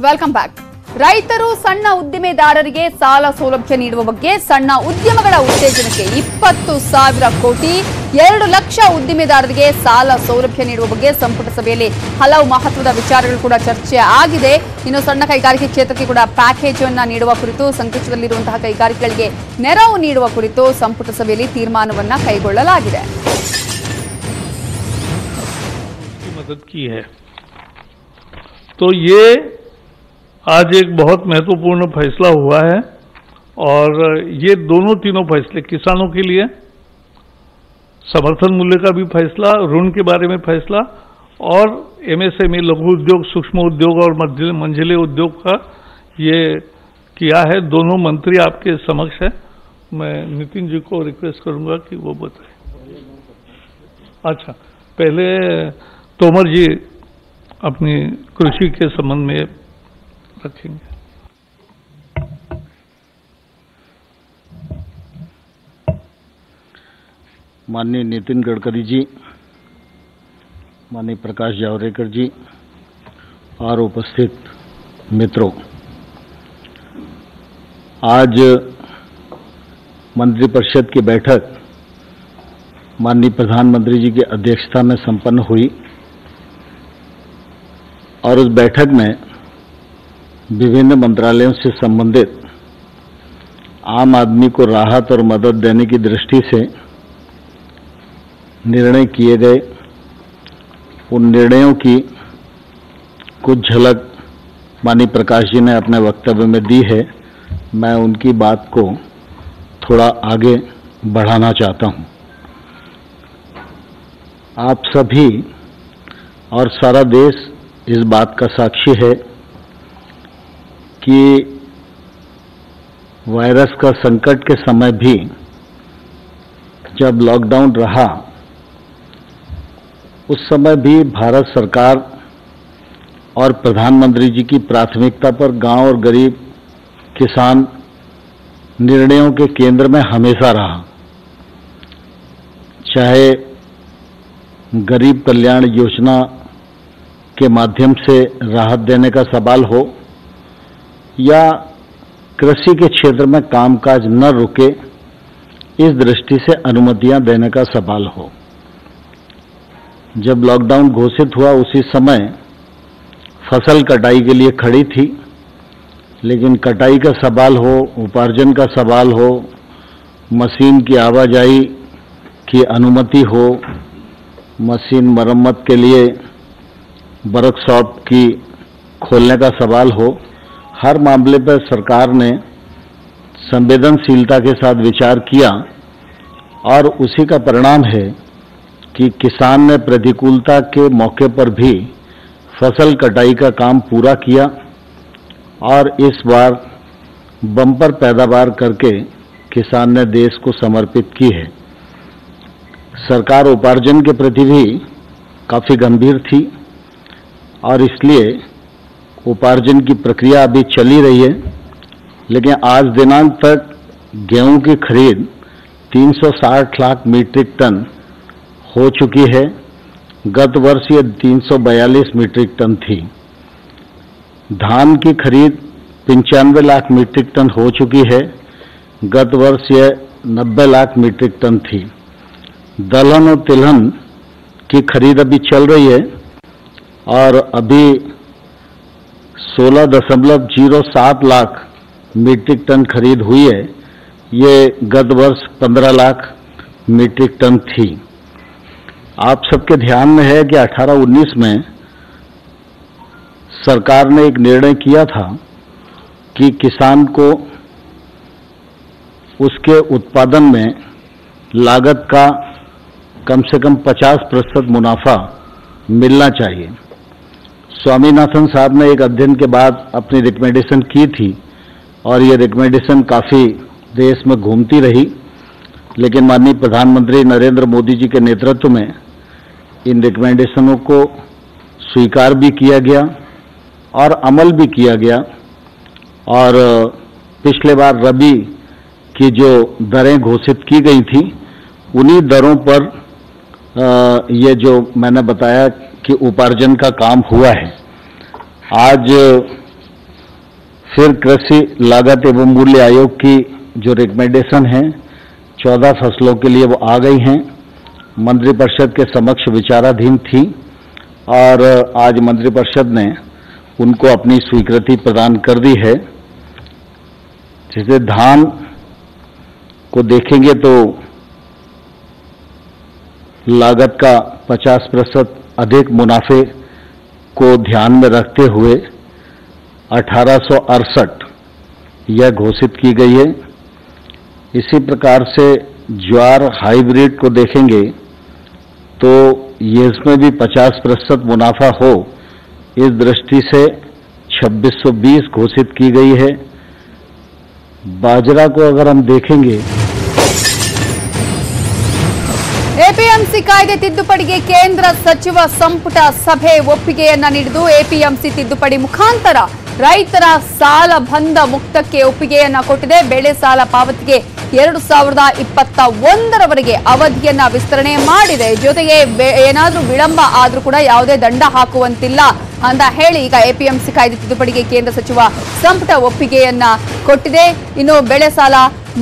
Welcome back. ರೈತರು ಸಣ್ಣ ಉದ್ದಿಮೆದಾರರಿಗೆ ಸಾಲ ಸೌಲಭ್ಯ ನೀಡುವ ಬಗ್ಗೆ ಸಣ್ಣ ಉದ್ಯಮಗಳ ಉತ್ತೇಜನಕ್ಕೆ 20,000 ಕೋಟಿ, 2 ಲಕ್ಷ ಉದ್ದಿಮೆದಾರರಿಗೆ ಸಾಲ ಸೌಲಭ್ಯ ನೀಡುವ ಬಗ್ಗೆ ಸಂಪುಟ ಸಭೆಯಲ್ಲಿ ಹಲವು ಮಹತ್ವದ ವಿಚಾರಗಳು ಕೂಡ ಚರ್ಚೆ ಆಗಿದೆ. ಇನ್ನು ಸಣ್ಣ ಕೈಗಾರಿಕೆ ಕ್ಷೇತ್ರಕ್ಕೆ ಕೂಡ ಪ್ಯಾಕೇಜ್ ಅನ್ನು ನೀಡುವ ಕುರಿತು, ಸಂಕಷ್ಟದಲ್ಲಿರುವಂತಹ ಕೈಗಾರಿಕೆಗಳಿಗೆ ನೆರವು ನೀಡುವ ಕುರಿತು ಸಂಪುಟ ಸಭೆಯಲ್ಲಿ ತೀರ್ಮಾನವನ್ನ ಕೈಗೊಳ್ಳಲಾಗಿದೆ. मदद की है तो ये आज एक बहुत महत्वपूर्ण फैसला हुआ है और ये तीनों फैसले किसानों के लिए, समर्थन मूल्य का भी फैसला, ऋण के बारे में फैसला और एमएसएमई लघु उद्योग, सूक्ष्म उद्योग और मंझले उद्योग का ये किया है। दोनों मंत्री आपके समक्ष है। मैं नितिन जी को रिक्वेस्ट करूंगा कि वो बताएं। अच्छा, पहले तोमर जी अपनी कृषि के संबंध में रखेंगे। माननीय नितिन गडकरी जी, माननीय प्रकाश जावड़ेकर जी और उपस्थित मित्रों, आज मंत्रिपरिषद की बैठक माननीय प्रधानमंत्री जी की अध्यक्षता में संपन्न हुई और उस बैठक में विभिन्न मंत्रालयों से संबंधित आम आदमी को राहत और मदद देने की दृष्टि से निर्णय किए गए। उन निर्णयों की कुछ झलक माननीय प्रकाश जी ने अपने वक्तव्य में दी है। मैं उनकी बात को थोड़ा आगे बढ़ाना चाहता हूं। आप सभी और सारा देश इस बात का साक्षी है कि वायरस का संकट के समय भी जब लॉकडाउन रहा, उस समय भी भारत सरकार और प्रधानमंत्री जी की प्राथमिकता पर गांव और गरीब किसान निर्णयों के केंद्र में हमेशा रहा। चाहे गरीब कल्याण योजना के माध्यम से राहत देने का सवाल हो या कृषि के क्षेत्र में कामकाज न रुके इस दृष्टि से अनुमतियां देने का सवाल हो। जब लॉकडाउन घोषित हुआ उसी समय फसल कटाई के लिए खड़ी थी, लेकिन कटाई का सवाल हो, उपार्जन का सवाल हो, मशीन की आवाजाही की अनुमति हो, मशीन मरम्मत के लिए वर्कशॉप की खोलने का सवाल हो, हर मामले पर सरकार ने संवेदनशीलता के साथ विचार किया और उसी का परिणाम है कि किसान ने प्रतिकूलता के मौके पर भी फसल कटाई का काम पूरा किया और इस बार बम्पर पैदावार करके किसान ने देश को समर्पित की है। सरकार उपार्जन के प्रति भी काफ़ी गंभीर थी और इसलिए उपार्जन की प्रक्रिया अभी चली रही है, लेकिन आज दिनांक तक गेहूं की खरीद 360 लाख मीट्रिक टन हो चुकी है। गत वर्ष ये 342 मीट्रिक टन थी। धान की खरीद 95 लाख मीट्रिक टन हो चुकी है। गत वर्ष ये 90 लाख मीट्रिक टन थी। दलहन और तिलहन की खरीद अभी चल रही है और अभी 16.07 लाख मीट्रिक टन खरीद हुई है। ये गत वर्ष 15 लाख मीट्रिक टन थी। आप सबके ध्यान में है कि 18-19 में सरकार ने एक निर्णय किया था कि किसान को उसके उत्पादन में लागत का कम से कम 50% मुनाफा मिलना चाहिए। स्वामीनाथन साहब ने एक अध्ययन के बाद अपनी रिकमेंडेशन की थी और ये रिकमेंडेशन काफ़ी देश में घूमती रही, लेकिन माननीय प्रधानमंत्री नरेंद्र मोदी जी के नेतृत्व में इन रिकमेंडेशनों को स्वीकार भी किया गया और अमल भी किया गया। और पिछले बार रबी की जो दरें घोषित की गई थी, उन्हीं दरों पर ये जो मैंने बताया कि उपार्जन का काम हुआ है। आज फिर कृषि लागत एवं मूल्य आयोग की जो रिकमेंडेशन है 14 फसलों के लिए वो आ गई हैं, मंत्रिपरिषद के समक्ष विचाराधीन थी और आज मंत्रिपरिषद ने उनको अपनी स्वीकृति प्रदान कर दी है। जैसे धान को देखेंगे तो लागत का 50% अधिक मुनाफे को ध्यान में रखते हुए 1868 यह घोषित की गई है। इसी प्रकार से ज्वार हाइब्रिड को देखेंगे तो ये इसमें भी 50% मुनाफा हो, इस दृष्टि से 2620 घोषित की गई है। बाजरा को अगर हम देखेंगे, ಎಪಿಎಂಸಿ ಕಾಯ್ದೆ ತಿದ್ದುಪಡಿಗೆ ಕೇಂದ್ರ ಸಚಿವ ಸಂಪುಟ ಸಭೆ ಒಪ್ಪಿಗೆಯನ್ನ ನೀಡಿದ್ದು ಎಪಿಎಂಸಿ ತಿದ್ದುಪಡಿ ಮುಖಾಂತರ ರೈತರ ಸಾಲ ಬಂಧ ಮುಕ್ತಕ್ಕೆ ಒಪ್ಪಿಗೆಯನ್ನ ಕೊಟ್ಟಿದೆ। ಬೆಳೆ ಸಾಲ ಪಾವತಿಗೆ 2021ರವರೆಗೆ ಅವಧಿಯನ್ನ ವಿಸ್ತರಣೆ ಮಾಡಿದೆ। ಜೊತೆಗೆ ಏನಾದರೂ ವಿಳಂಬ ಆದರೂ ಕೂಡ ಯಾವುದೇ ದಂಡ ಹಾಕುವಂತಿಲ್ಲ ಅಂತ ಹೇಳಿ ಈಗ ಎಪಿಎಂಸಿ ಕಾಯ್ದೆ ತಿದ್ದುಪಡಿಗೆ ಕೇಂದ್ರ ಸಚಿವ ಸಂಪುಟ ಒಪ್ಪಿಗೆಯನ್ನ ಕೊಟ್ಟಿದೆ। ಇನ್ನು ಬೆಳೆ ಸಾಲ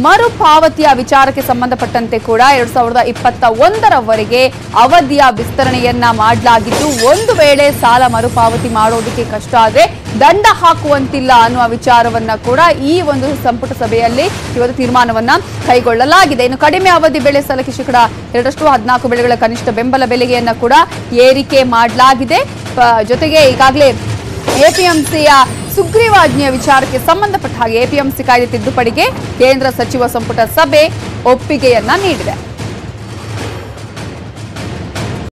ಮರುಪಾವತಿಯ ವಿಚಾರಕ್ಕೆ ಸಂಬಂಧಪಟ್ಟಂತೆ ಕೂಡ 2021ರವರೆಗೆ ಅವಧಿಯ ವಿಸ್ತರಣೆಯನ್ನ ಮಾಡಲಾಗಿದ್ದು, ಒಂದು ವೇಳೆ ಸಾಲ ಮರುಪಾವತಿ ಮಾಡೋದಕ್ಕೆ ಕಷ್ಟ ಆದರೆ ದಂಡ ಹಾಕುವಂತಿಲ್ಲ ಅನ್ನುವ ವಿಚಾರವನ್ನ ಕೂಡ ಈ ಒಂದು ಸಂಪುಟ ಸಭೆಯಲ್ಲಿ ಇವತ್ತು ತೀರ್ಮಾನವನ್ನ ಕೈಗೊಳ್ಳಲಾಗಿದೆ। ಇನ್ನು ಕಡಿಮೆ ಅವಧಿ ಬೆಳೆ ಸಾಲಕ್ಕೆ 2% 14 ಬೆಳೆಗಳ ಕನಿಷ್ಠ ಬೆಂಬಲ ಬೆಲೆಯನ್ನ ಕೂಡ ಏರಿಕೆ ಮಾಡಲಾಗಿದೆ। ಜೊತೆಗೆ ಈಗಾಗಲೇ ಎಪಿಎಂಸಿಯ ಸುಗ್ರೀವಾಜ್ಞೆಯ ವಿಚಾರಕ್ಕೆ ಸಂಬಂಧಪಟ್ಟ ಹಾಗೆ ಎಪಿಎಂಸಿ ಕಾಯ್ದೆ ತಿದ್ದುಪಡಿಗೆ ಕೇಂದ್ರ ಸಚಿವ ಸಂಪುಟ ಸಭೆ ಒಪ್ಪಿಗೆಯನ್ನ ನೀಡಿದೆ।